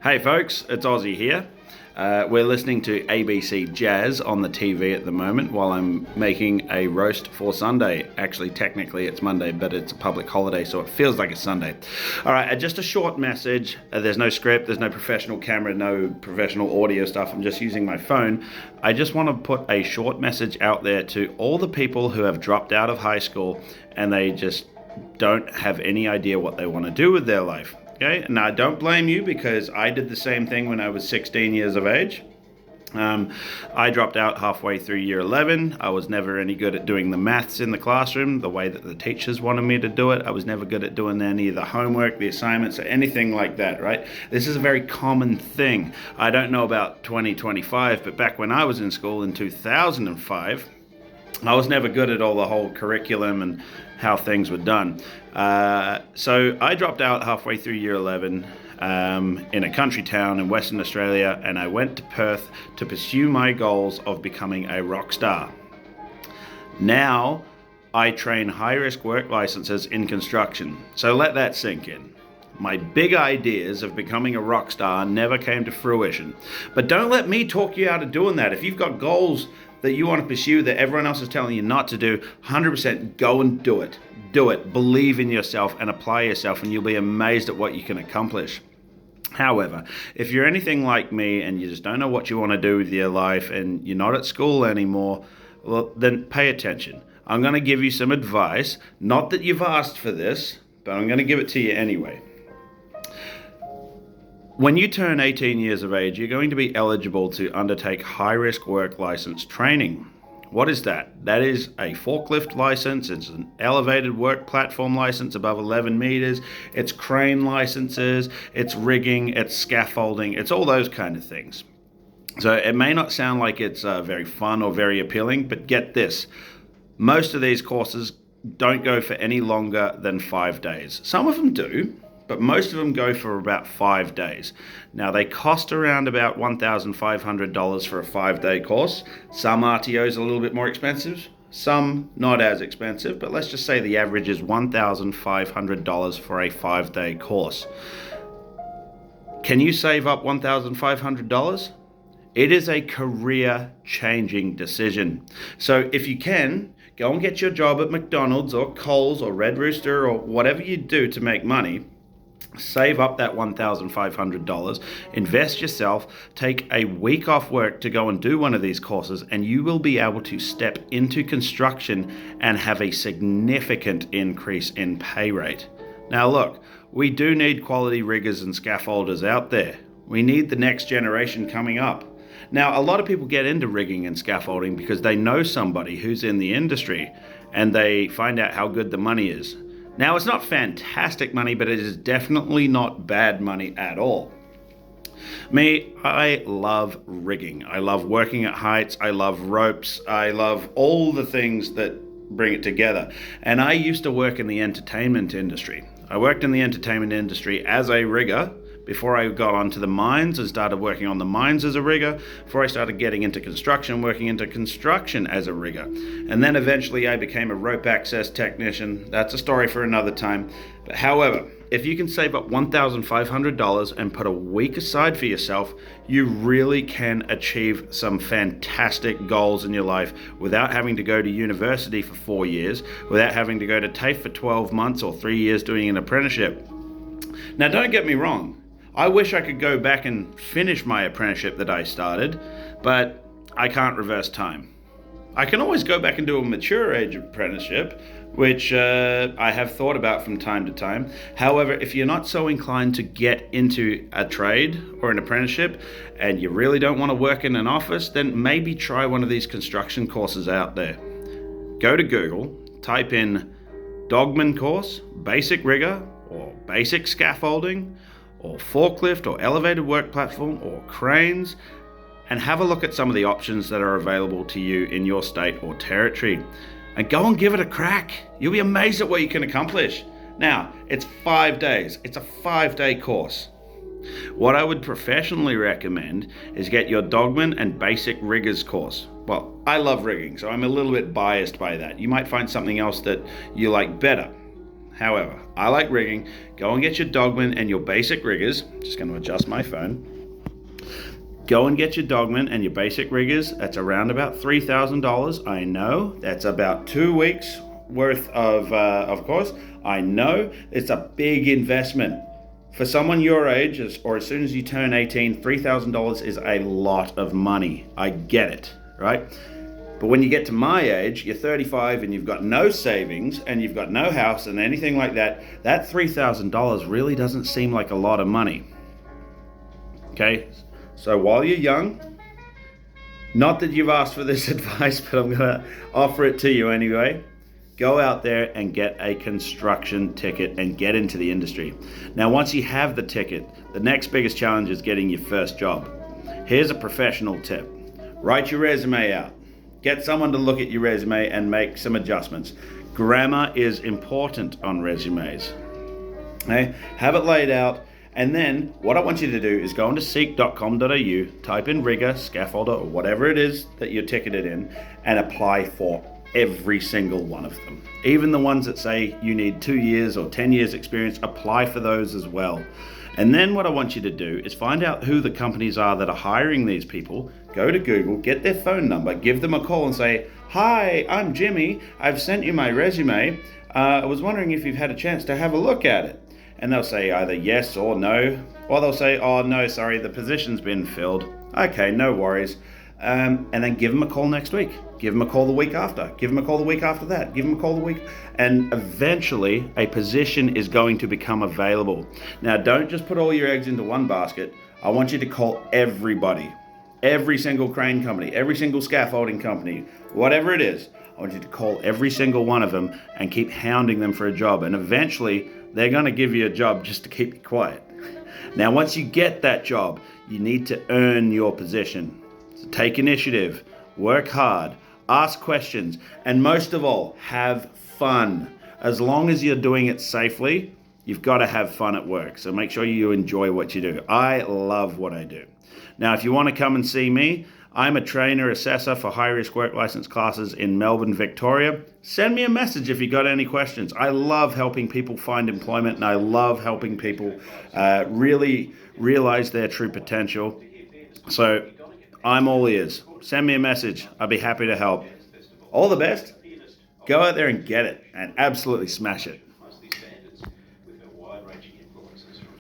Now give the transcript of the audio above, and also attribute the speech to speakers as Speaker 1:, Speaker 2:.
Speaker 1: Hey folks, it's Ozzy here. We're listening to ABC Jazz on the TV at the moment while I'm making a roast for Sunday. Actually, technically it's Monday, but it's a public holiday, so it feels like it's Sunday. All right, just a short message. There's no script, there's no professional camera, no professional audio stuff. I'm just using my phone. I just want to put a short message out there to all the people who have dropped out of high school and they just don't have any idea what they want to do with their life. Okay, now don't blame you because I did the same thing when I was 16 years of age. I dropped out halfway through year 11. I was never any good at doing the maths in the classroom the way that the teachers wanted me to do it. I was never good at doing any of the homework, the assignments, or anything like that, right? This is a very common thing. I don't know about 2025, but back when I was in school in 2005, I was never good at all the whole curriculum and how things were done. So I dropped out halfway through year 11 in a country town in Western Australia, and I went to Perth to pursue my goals of becoming a rock star. Now I train high-risk work licenses in construction. So let that sink in. My big ideas of becoming a rock star never came to fruition. But don't let me talk you out of doing that. If you've got goals that you want to pursue that everyone else is telling you not to do, 100% go and do it. Do it. Believe in yourself and apply yourself, and you'll be amazed at what you can accomplish. However, if you're anything like me and you just don't know what you want to do with your life and you're not at school anymore, well, then pay attention. I'm going to give you some advice. Not that you've asked for this, but I'm going to give it to you anyway. When you turn 18 years of age, you're going to be eligible to undertake high-risk work license training. What is that? That is a forklift license, it's an elevated work platform license above 11 meters, it's crane licenses, it's rigging, it's scaffolding, it's all those kind of things. So it may not sound like it's very fun or very appealing, but get this. Most of these courses don't go for any longer than 5 days. Some of them do, but most of them go for about 5 days. Now, they cost around about $1,500 for a 5-day course. Some RTOs are a little bit more expensive, some not as expensive, but let's just say the average is $1,500 for a 5-day course. Can you save up $1,500? It is a career-changing decision. So if you can, go and get your job at McDonald's or Coles or Red Rooster or whatever you do to make money. Save up that $1,500, invest yourself, take a week off work to go and do one of these courses, and you will be able to step into construction and have a significant increase in pay rate. Now look, we do need quality riggers and scaffolders out there. We need the next generation coming up. Now, a lot of people get into rigging and scaffolding because they know somebody who's in the industry and they find out how good the money is. Now, it's not fantastic money, but it is definitely not bad money at all. Me, I love rigging. I love working at heights. I love ropes. I love all the things that bring it together. And I used to work in the entertainment industry. I worked in the entertainment industry as a rigger before I got onto the mines and started working on the mines as a rigger, before I started getting into construction, working into construction as a rigger. And then eventually I became a rope access technician. That's a story for another time. But however, if you can save up $1,500 and put a week aside for yourself, you really can achieve some fantastic goals in your life without having to go to university for 4 years, without having to go to TAFE for 12 months or 3 years doing an apprenticeship. Now, don't get me wrong. I wish I could go back and finish my apprenticeship that I started, but I can't reverse time. I can always go back and do a mature age apprenticeship, which I have thought about from time to time. However, if you're not so inclined to get into a trade or an apprenticeship and you really don't want to work in an office, then maybe try one of these construction courses out there. Go to Google, type in Dogman course, basic rigger, or basic scaffolding, or forklift, or elevated work platform, or cranes, and have a look at some of the options that are available to you in your state or territory. And go and give it a crack. You'll be amazed at what you can accomplish. Now, it's 5 days. It's a 5-day course. What I would professionally recommend is get your Dogman and Basic Riggers course. Well, I love rigging, so I'm a little bit biased by that. You might find something else that you like better. However, I like rigging. Go and get your Dogman and your basic riggers. Just going to adjust my phone. Go and get your Dogman and your basic riggers. That's around about $3,000. I know that's about 2 weeks worth of course. I know it's a big investment. For someone your age, or as soon as you turn 18, $3,000 is a lot of money. I get it, right? But when you get to my age, you're 35 and you've got no savings and you've got no house and anything like that, that $3,000 really doesn't seem like a lot of money. Okay? So while you're young, not that you've asked for this advice, but I'm going to offer it to you anyway. Go out there and get a construction ticket and get into the industry. Now, once you have the ticket, the next biggest challenge is getting your first job. Here's a professional tip. Write your resume out. Get someone to look at your resume and make some adjustments. Grammar is important on resumes. Okay? Have it laid out. And then what I want you to do is go into seek.com.au, type in rigger, scaffolder, or whatever it is that you're ticketed in, and apply for every single one of them. Even the ones that say you need 2 years or 10 years experience, apply for those as well. And then what I want you to do is find out who the companies are that are hiring these people. Go to Google, get their phone number, give them a call and say, "Hi, I'm Jimmy. I've sent you my resume. I was wondering if you've had a chance to have a look at it." And they'll say either yes or no, or they'll say, "Oh, no, sorry, the position's been filled." Okay, no worries. And then give them a call next week. Give them a call the week after. Give them a call the week after that. Give them a call the week. And eventually, a position is going to become available. Now, don't just put all your eggs into one basket. I want you to call everybody. Every single crane company, every single scaffolding company, whatever it is. I want you to call every single one of them and keep hounding them for a job. And eventually, they're going to give you a job just to keep you quiet. Now, once you get that job, you need to earn your position. So take initiative, work hard, ask questions, and most of all, have fun. As long as you're doing it safely, you've got to have fun at work. So make sure you enjoy what you do. I love what I do. Now, if you want to come and see me, I'm a trainer assessor for high-risk work license classes in Melbourne, Victoria. Send me a message if you got any questions. I love helping people find employment, and I love helping people really realize their true potential. So I'm all ears. Send me a message. I'll be happy to help. All the best. Go out there and get it and absolutely smash it.